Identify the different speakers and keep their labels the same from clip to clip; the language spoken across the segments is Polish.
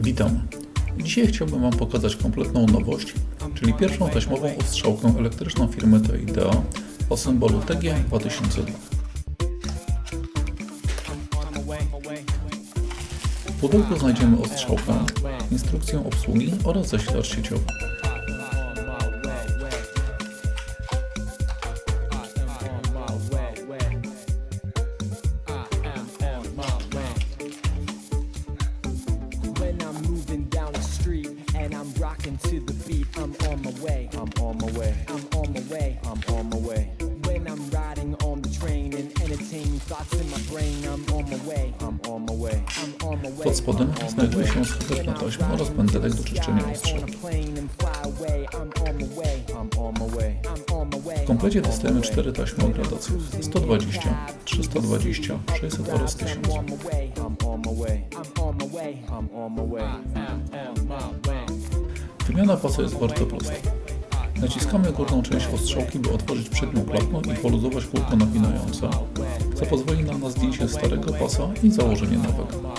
Speaker 1: Witam. Dzisiaj chciałbym Wam pokazać kompletną nowość, czyli pierwszą taśmową ostrzałkę elektryczną firmy Taidea o symbolu TG2002. W pudełku znajdziemy ostrzałkę, instrukcję obsługi oraz zasilacz sieciowy.
Speaker 2: And I'm rocking to the beat. I'm on my way. I'm on my way. I'm on my way. I'm on my way. When I'm riding on the train and entertaining thoughts in my brain, I'm on my way. I'm on my way. I'm on my way.
Speaker 1: Pod spodem znajduje się skuteczna taśma oraz pędzelek do czyszczenia ostrzałki. W komplecie testujemy 4 taśmy o gradacjach 120, 320, 600 oraz 1000. Wymiana pasa jest bardzo prosta. Naciskamy górną część ostrzałki, by otworzyć przednią klapę i poluzować kółko napinające, co pozwoli nam na zdjęcie starego pasa i założenie nowego.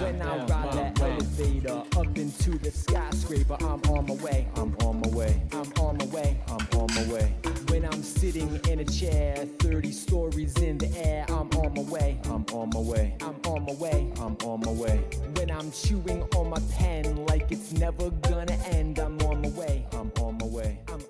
Speaker 2: When I ride that elevator up into the skyscraper, I'm on my way. I'm on my way. I'm on my way. I'm on my way. When I'm sitting in a chair, 30 stories in the air, I'm on my way. I'm on my way. I'm on my way. I'm on my way. When I'm chewing on my pen like it's never gonna end, I'm on my way. I'm on my way. I'm